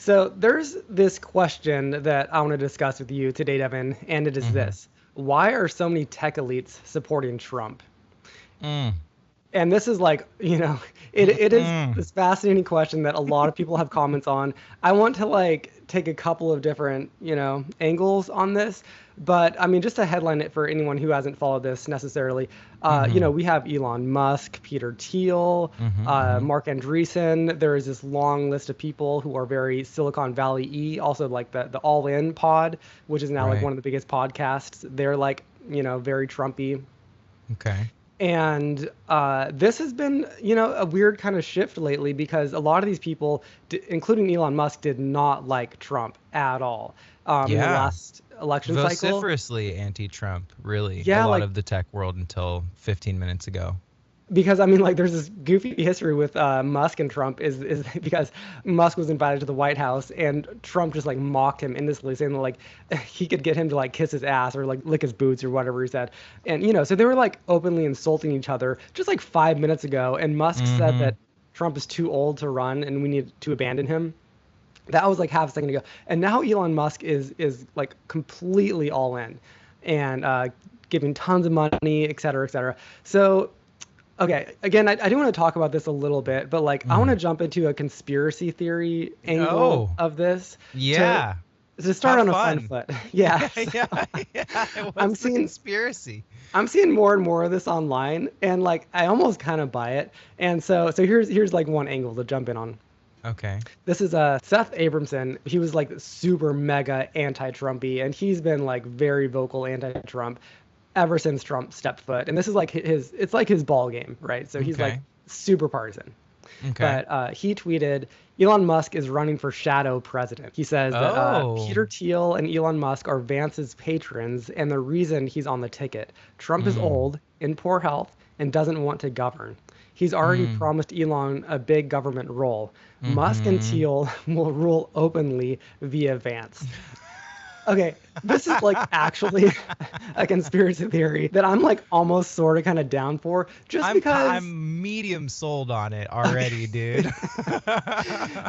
So there's this question that I want to discuss with you today, Devin, and it is Mm-hmm. this. Why are so many tech elites supporting Trump? Mm. And this is like, it is Mm-mm. this fascinating question that a lot of people have comments on. I want to like take a couple of different, angles on this. But I mean, just to headline it for anyone who hasn't followed this necessarily, Mm-hmm. we have Elon Musk, Peter Thiel, Mm-hmm. Mm-hmm. Mark Andreessen. There is this long list of people who are very Silicon Valley-y, also like the All In Pod, which is now like Right. one of the biggest podcasts. They're like, very Trumpy. Okay. And this has been, a weird kind of shift lately because a lot of these people, including Elon Musk, did not like Trump at all in the Yeah. last election cycle. Vociferously anti-Trump, really. A Yeah, lot like of the tech world until 15 minutes ago. because I mean, like there's this goofy history with Musk and Trump is because Musk was invited to the White House and Trump just like mocked him endlessly, saying that, like he could get him to like kiss his ass or like lick his boots or whatever he said, and so they were like openly insulting each other just like 5 minutes ago, and Musk said Mm-hmm. that Trump is too old to run and we need to abandon him. That was like half a second ago, and now Elon Musk is like completely all in, and giving tons of money, et cetera, et cetera. So okay, again, I do want to talk about this a little bit, but like I want Mm-hmm. to jump into a conspiracy theory angle Oh, of this to yeah. to start Have on a fun fun. foot. Yeah. Yeah, yeah, yeah. I'm What's the seeing conspiracy? I'm seeing more and more of this online and like I almost kind of buy it. And so here's like one angle to jump in on. Okay. This is Seth Abramson. He was like super mega anti-Trumpy, and he's been like very vocal anti-Trump ever since Trump stepped foot. And this is like it's like his ball game, right? So he's like Okay. super partisan. Okay. But he tweeted, Elon Musk is running for shadow president. He says that Oh. Peter Thiel and Elon Musk are Vance's patrons, and the reason he's on the ticket. Trump is Mm. old, in poor health, and doesn't want to govern. He's already Mm. promised Elon a big government role. Musk and Mm-hmm. Thiel will rule openly via Vance. Okay, this is like actually a conspiracy theory that I'm like almost sort of kind of down for, just because. I'm medium sold on it already, Okay. dude.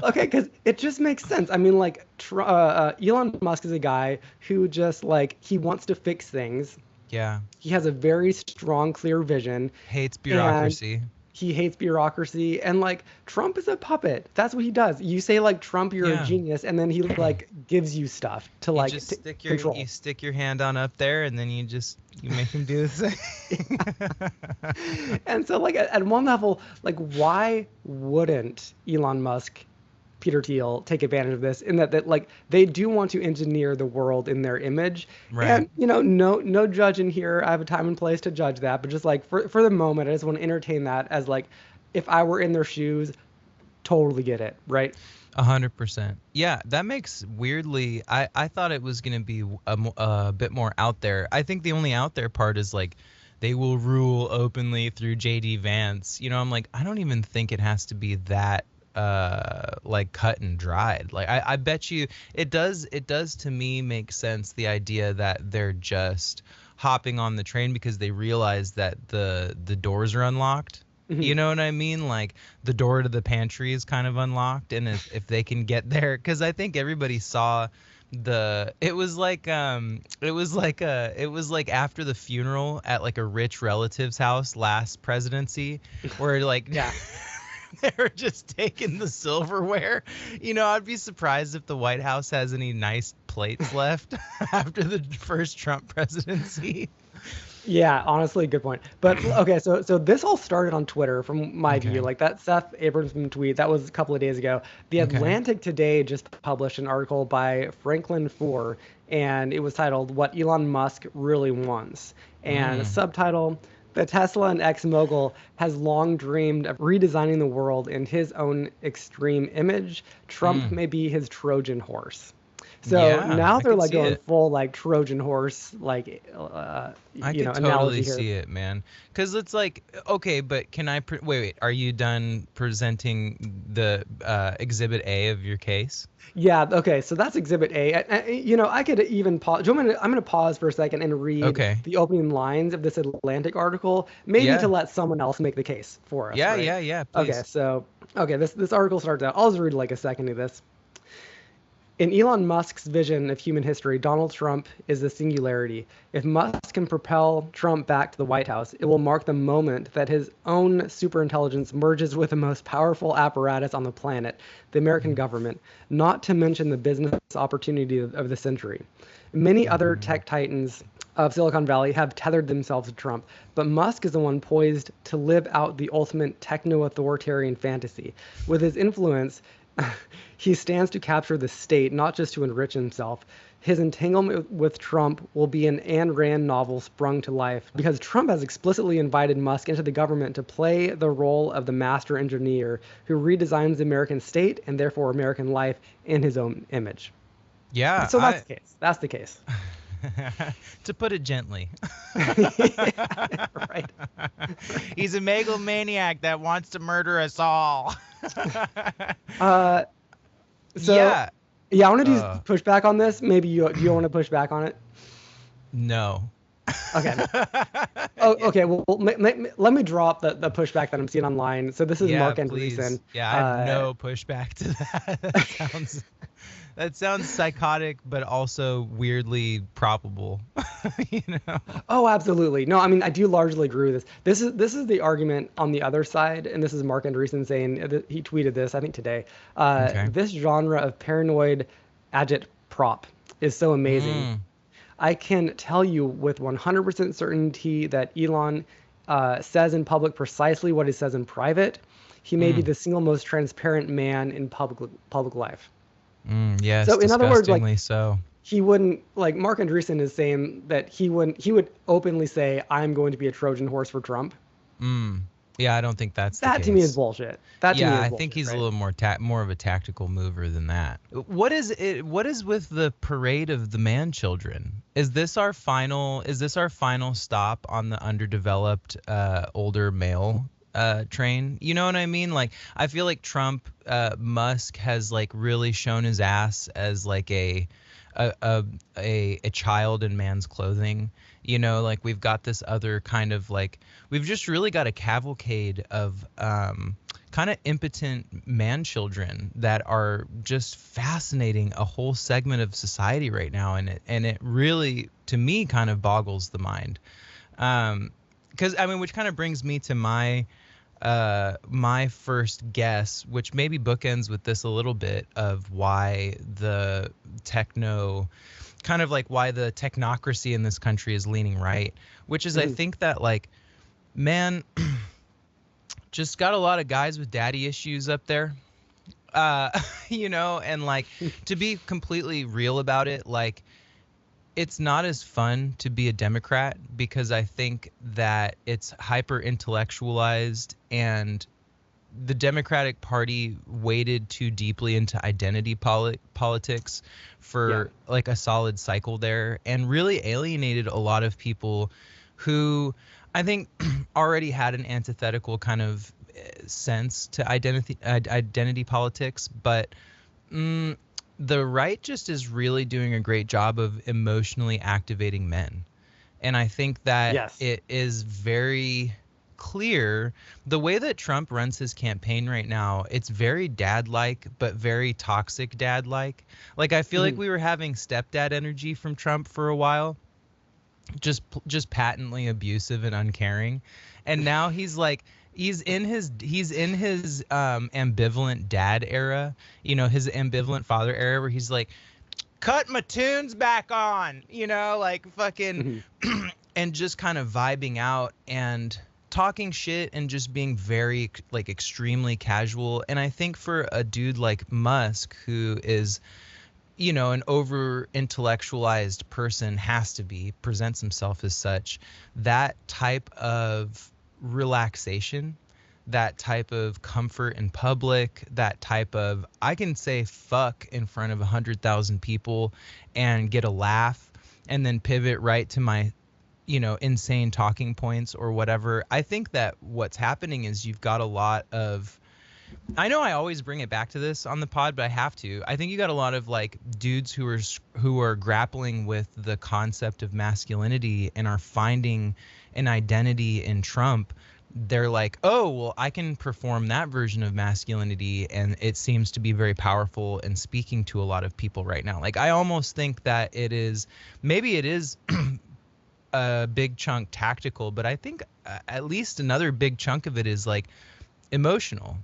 Okay, because it just makes sense. I mean, like, Elon Musk is a guy who just like he wants to fix things. Yeah. He has a very strong, clear vision, Hates and bureaucracy. he hates bureaucracy. And like, Trump is a puppet. That's what he does. You say like Trump, you're a Yeah. genius, and then he like gives you stuff to You like just stick you control. stick your hand on up there and then you make him do the thing. And so, like at one level, like why wouldn't Elon Musk, Peter Thiel take advantage of this? In that like they do want to engineer the world in their image, Right. and no judge in here. I have a time and place to judge that, but just like for the moment, I just want to entertain that as like if I were in their shoes, totally get it, right? 100%. Yeah, that makes weirdly. I thought it was gonna be a bit more out there. I think the only out there part is like they will rule openly through JD Vance. I'm like, I don't even think it has to be that like cut and dried. Like I bet you it does to me make sense, the idea that they're just hopping on the train because they realize that the doors are unlocked. You Mhm. know what I mean? Like the door to the pantry is kind of unlocked, and if they can get there, because I think everybody saw it was like after the funeral at like a rich relative's house last presidency, where like Yeah. they were just taking the silverware. I'd be surprised if the White House has any nice plates left after the first Trump presidency. Yeah, honestly, good point. But okay, so this all started on Twitter from my view. Okay. Like that Seth Abramson tweet, that was a couple of days ago. The Okay. Atlantic today just published an article by Franklin Foer, and it was titled "What Elon Musk Really Wants." And the Mm. subtitle: The Tesla and X mogul has long dreamed of redesigning the world in his own extreme image. Trump Mm. may be his Trojan horse. So Yeah, now I they're could like see going it. full like Trojan horse like I could totally analogy here. see it, man. Because it's like, okay, but can I wait? Are you done presenting the Exhibit A of your case? Yeah, okay, so that's Exhibit A. I could even pause. I'm going to pause for a second and read Okay. the opening lines of this Atlantic article, maybe to Yeah. let someone else make the case for us, Yeah. right? Yeah. Yeah. Okay, Please. this article starts out. I'll just read like a second of this. In Elon Musk's vision of human history, Donald Trump is the singularity. If Musk can propel Trump back to the White House, it will mark the moment that his own superintelligence merges with the most powerful apparatus on the planet, the American government, not to mention the business opportunity of the century. Many other tech titans of Silicon Valley have tethered themselves to Trump, but Musk is the one poised to live out the ultimate techno-authoritarian fantasy. With his influence, he stands to capture the state, not just to enrich himself. His entanglement with Trump will be an Ayn Rand novel sprung to life because Trump has explicitly invited Musk into the government to play the role of the master engineer who redesigns the American state and therefore American life in his own image. Yeah. So that's the case. That's the case. To put it gently. Yeah, right. He's a megalomaniac that wants to murder us all. So yeah. I want to do push back on this. Maybe you want to push back on it. No. Okay. Oh, okay. Well, let me drop the pushback that I'm seeing online. So this is Mark Andreessen. Yeah, I have no pushback to that. That sounds psychotic, but also weirdly probable. You know? Oh, absolutely. No, I mean, I do largely agree with this. This is the argument on the other side, and this is Mark Andreessen saying, he tweeted this, I think today. This genre of paranoid agitprop is so amazing. I can tell you with 100% certainty that Elon says in public precisely what he says in private. He may be the single most transparent man in public life. Yes, so in other words, like, so. He wouldn't, like, Mark Andreessen is saying that he would openly say, I'm going to be a Trojan horse for Trump. Yeah, I don't think that's the that case. To me is bullshit. That to me is I bullshit, think he's right? a little more of a tactical mover than that. What is with the parade of the man children? Is this our final stop on the underdeveloped older male train? You know what I mean? Like, I feel like Musk has like really shown his ass as like a child in man's clothing. You know, like we've got this other kind of like, we've just really got a cavalcade of kind of impotent man children that are just fascinating a whole segment of society right now, and it really, to me, kind of boggles the mind. Because I mean, which kind of brings me to my first guess, which maybe bookends with this a little bit, of why the technocracy in this country is leaning right, which is I think that, like, man, just got a lot of guys with daddy issues up there, you know, and like, to be completely real about it, like, it's not as fun to be a Democrat because I think that it's hyper intellectualized, and the Democratic Party waded too deeply into identity politics for like a solid cycle there, and really alienated a lot of people who I think already had an antithetical kind of sense to identity politics, but the right just is really doing a great job of emotionally activating men. And I think that it is very clear the way that Trump runs his campaign right now. It's very dad-like, but very toxic dad-like. Like, I feel like we were having stepdad energy from Trump for a while, just patently abusive and uncaring. And now he's like, he's in his ambivalent dad era, you know, his ambivalent father era, where he's like, cut my tunes back on, you know, like fucking and just kind of vibing out and talking shit and just being very like extremely casual. And I think for a dude like Musk, who is, you know, an over intellectualized person, presents himself as such, that type of relaxation, that type of comfort in public, that type of, I can say fuck in front of 100,000 people and get a laugh and then pivot right to my, you know, insane talking points or whatever. I think that what's happening is you've got a lot of, I know I always bring it back to this on the pod, but I have to. I think you got a lot of like dudes who are grappling with the concept of masculinity and are finding an identity in Trump they're like, oh, well, I can perform that version of masculinity, and it seems to be very powerful and speaking to a lot of people right now. Like, I almost think that maybe it is a big chunk tactical, but I think at least another big chunk of it is like emotional.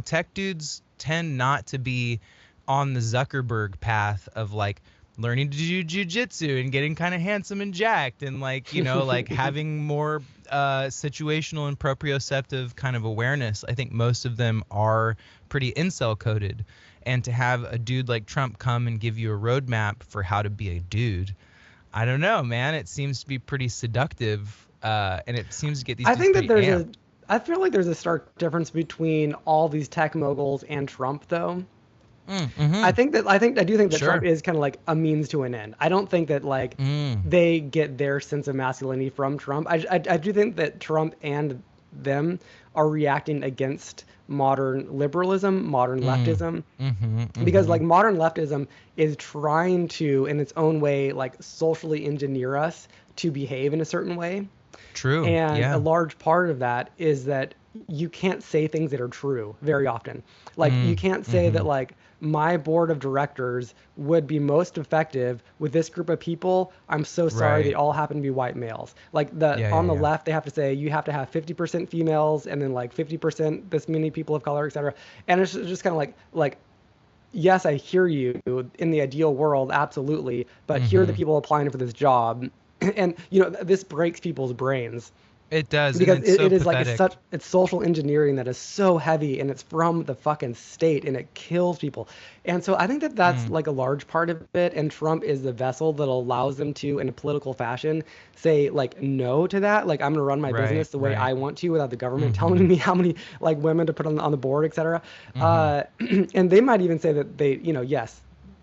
Tech dudes tend not to be on the Zuckerberg path of like learning to do jujitsu and getting kind of handsome and jacked and like, like having more situational and proprioceptive kind of awareness. I think most of them are pretty incel coded. And to have a dude like Trump come and give you a roadmap for how to be a dude, I don't know, man. It seems to be pretty seductive, and it seems to get these dudes pretty amped. I feel like there's a stark difference between all these tech moguls and Trump, though. Mm-hmm. I do think that Sure. Trump is kind of like a means to an end. I don't think that like they get their sense of masculinity from Trump. I do think that Trump and them are reacting against modern liberalism, modern leftism, because like modern leftism is trying to, in its own way, like socially engineer us to behave in a certain way. True. And yeah. a large part of that is that you can't say things that are true very often. Like you can't say that like my board of directors would be most effective with this group of people. I'm so sorry, they all happen to be white males. Like on the left, they have to say you have to have 50% females and then like 50% this many people of color, etc. And it's just kind of like yes, I hear you in the ideal world, absolutely, but here are the people applying for this job. And this breaks people's brains. It does, because and it's so it is pathetic. like it's social engineering that is so heavy, and it's from the fucking state, and it kills people. And so I think that that's like a large part of it, and Trump is the vessel that allows them to, in a political fashion, say like no to that. Like I'm gonna run my business the way I want to, without the government telling me how many like women to put on the board, etc. And they might even say that they, yes,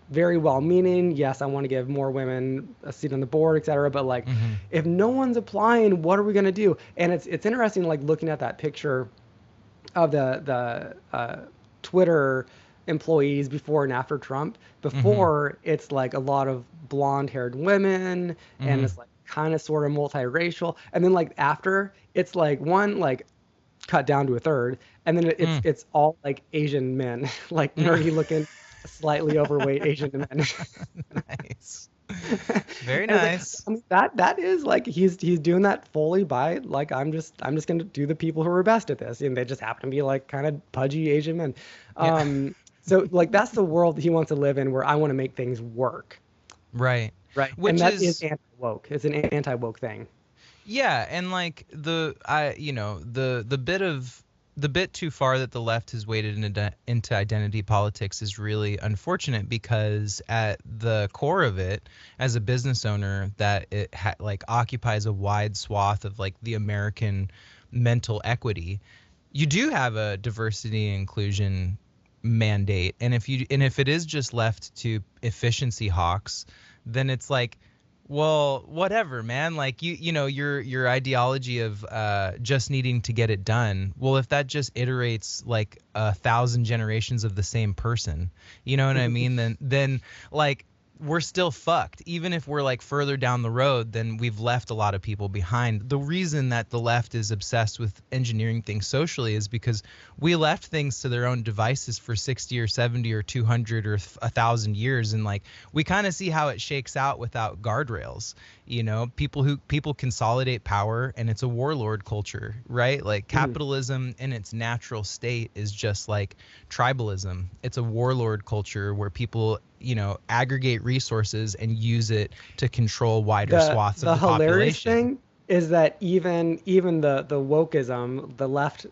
very well-meaning. Yes, I want to give more women a seat on the board, etc. But like, if no one's applying, what are we gonna do? And it's interesting, like looking at that picture of the Twitter employees before and after Trump. Before, it's like a lot of blonde-haired women, and it's like kind of sort of multiracial. And then like after, it's like one like cut down to a third, and then it's all like Asian men, like nerdy looking, slightly overweight Asian men. Nice. Very nice. Like, I mean, that is like he's doing that fully by like I'm just gonna do the people who are best at this, and they just happen to be like kind of pudgy Asian men. So like that's the world he wants to live in, where I want to make things work. Right. Which and that is anti-woke. It's an anti-woke thing. Yeah, and like the bit too far that the left has waded into identity politics is really unfortunate, because at the core of it, as a business owner, that it like occupies a wide swath of like the American mental equity. You do have a diversity and inclusion mandate, and if it is just left to efficiency hawks, then it's like, well, whatever, man. Like your ideology of just needing to get it done. Well, if that just iterates like 1,000 generations of the same person, you know what I mean? Then like we're still fucked. Even if we're like further down the road, then we've left a lot of people behind. The reason that the left is obsessed with engineering things socially is because we left things to their own devices for 60 or 70 or 200 or 1,000 years, and like we kind of see how it shakes out without guardrails. People consolidate power, and it's a warlord culture, right? Like capitalism in its natural state is just like tribalism. It's a warlord culture where people aggregate resources and use it to control wider swaths of the population. The hilarious thing is that even the wokeism, the left,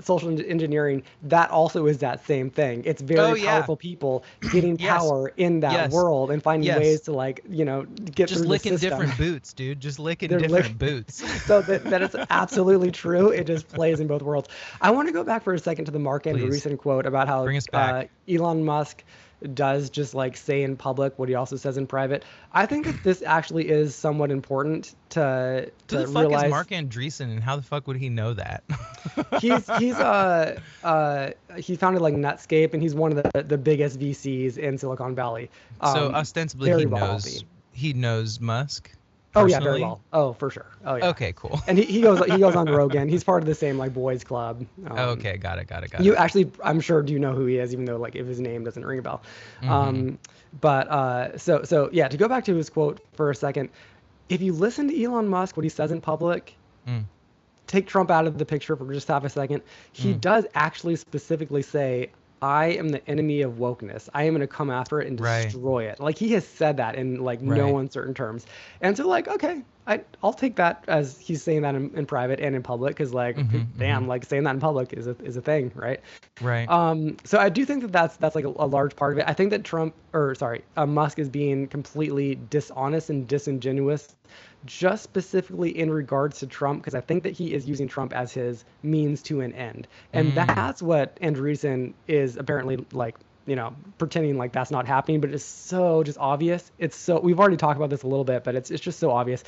social enginerering, that also is that same thing. It's very powerful people getting power in that world and finding ways to like get just through licking the system. different boots, dude. Just licking different boots. So that is absolutely true. It just plays in both worlds. I want to go back for a second to the Mark Andreessen quote about how Bring us back. Elon Musk does just like say in public what he also says in private. I think that this actually is somewhat important to Who the fuck realize. is Mark Andreessen, and how the fuck would he know that? He founded like Netscape, and he's one of the biggest VCs in Silicon Valley. So ostensibly he knows Musk. Oh yeah, very personally? well. Oh, for sure. Oh yeah. Okay, cool. And he goes on Rogan. He's part of the same like boys club. Okay, got it, got it, got You it. actually, I'm sure, do know who he is, even though like if his name doesn't ring a bell. Mm-hmm. Um, but yeah, to go back to his quote for a second, if you listen to Elon Musk, what he says in public, Mm, take Trump out of the picture for just half a second, he mm. does actually specifically say, I am the enemy of wokeness. I am going to come after it and Right, destroy it. Like he has said that in like no right. uncertain terms. And so like, okay, I'll take that as he's saying that in private and in public because like, Mm-hmm, mm-hmm. damn, like saying that in public is a thing, right? Right. So I do think that that's like a large part of it. I think that Musk is being completely dishonest and disingenuous, just specifically in regards to Trump, because I think that he is using Trump as his means to an end, and Mm, that's what Andreessen is apparently like. Pretending like that's not happening, but it's so just obvious. It's so we've already talked about this a little bit, but it's just so obvious.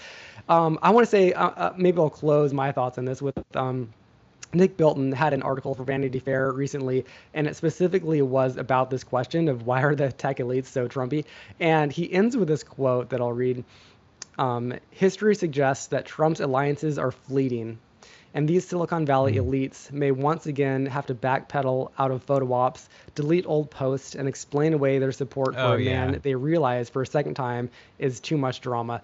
I want to say maybe I'll close my thoughts on this with Nick Bilton had an article for Vanity Fair recently, and it specifically was about this question of why are the tech elites so Trumpy? And he ends with this quote that I'll read. History suggests that Trump's alliances are fleeting, and these Silicon Valley mm. elites may once again have to backpedal out of photo ops, delete old posts, and explain away their support for Oh a man yeah, that they realize for a second time is too much drama.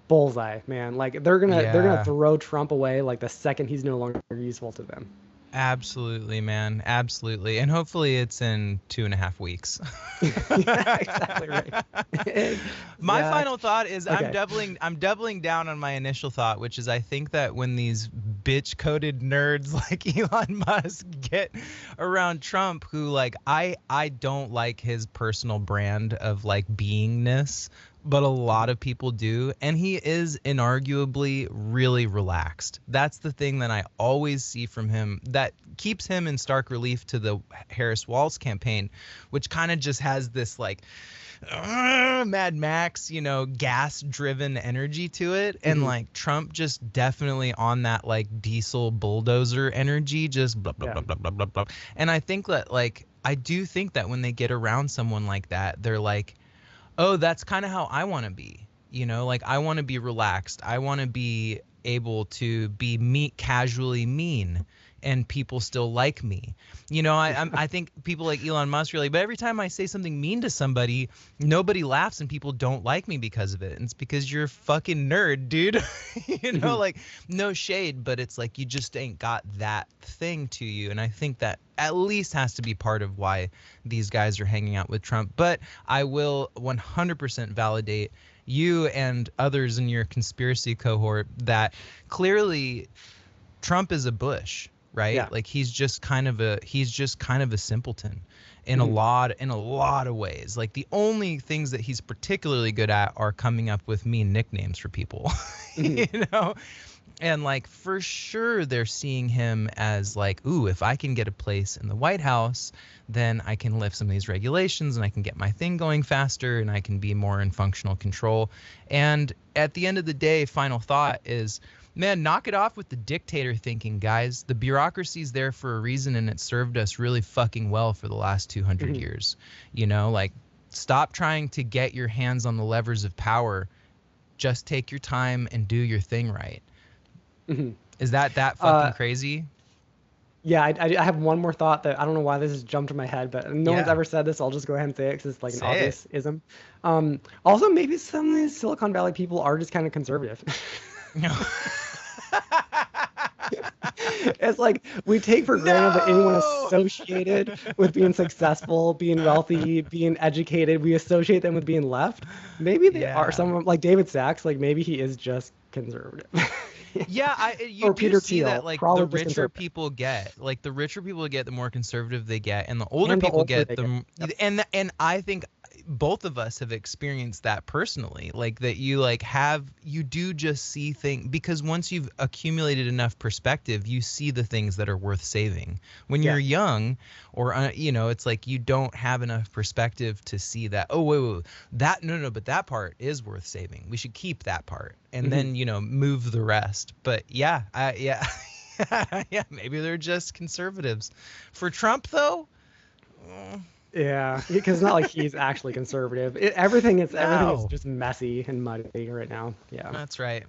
Bullseye, man. Like they're gonna yeah. throw Trump away like the second he's no longer useful to them. Absolutely, man. Absolutely. And hopefully it's in 2.5 weeks. Yeah, exactly right. My Exact. final thought is I'm Okay. doubling down on my initial thought, which is I think that when these bitch coded nerds like Elon Musk get around Trump, who like I don't like his personal brand of like beingness, but a lot of people do, and he is inarguably really relaxed. That's the thing that I always see from him that keeps him in stark relief to the Harris Walz campaign, which kind of just has this like Mad Max, gas driven energy to it. And Hmm. like Trump just definitely on that like diesel bulldozer energy, just blah, blah, Yeah. blah, blah, blah, blah, blah. And I think that like, I do think that when they get around someone like that, they're like, oh, that's kind of how I want to be. Like I want to be relaxed. I want to be able to be casually mean and people still like me. I think people like Elon Musk are like, but every time I say something mean to somebody, nobody laughs and people don't like me because of it. And it's because you're a fucking nerd, dude. Hmm. Like no shade, but it's like you just ain't got that thing to you. And I think that at least has to be part of why these guys are hanging out with Trump. But I will 100% validate you and others in your conspiracy cohort that clearly Trump is a Bush, right? Yeah. Like he's just kind of a simpleton in a Hmm. lot of ways. Like the only things that he's particularly good at are coming up with mean nicknames for people. Hmm. you know? And like for sure they're seeing him as like, ooh, if I can get a place in the White House, then I can lift some of these regulations and I can get my thing going faster and I can be more in functional control. And at the end of the day, final thought is, man, knock it off with the dictator thinking, guys. The bureaucracy's there for a reason and it served us really fucking well for the last 200 Hmm. years. Like stop trying to get your hands on the levers of power. Just take your time and do your thing right. Hmm. Is that fucking Uh, crazy? yeah, I have one more thought that I don't know why this has jumped to my head, but no one's Yeah. ever said this. So I'll just go ahead and say it because it's like an Say it. obvious ism. Also, maybe some of these Silicon Valley people are just kind of conservative. No. It's like we take for granted that anyone No. associated with being successful, being wealthy, being educated, we associate them with being left. Maybe they are Yeah. some of them, like David Sachs, like maybe he is just conservative. Yeah, you Or do Peter see that Thiel, like the probably just richer conservative. people get, the more conservative they get, and the older And the people older get, they get. Yep. and I think both of us have experienced that personally, like that you do just see things because once you've accumulated enough perspective, you see the things that are worth saving. When you're Yeah. young, or it's like you don't have enough perspective to see that. Oh wait, that no, but that part is worth saving. We should keep that part, and Mhm. then move the rest. But yeah, yeah, yeah, maybe they're just conservatives. For Trump though, Yeah, because it's not like he's actually conservative. Everything is No. just messy and muddy right now. Yeah. That's right.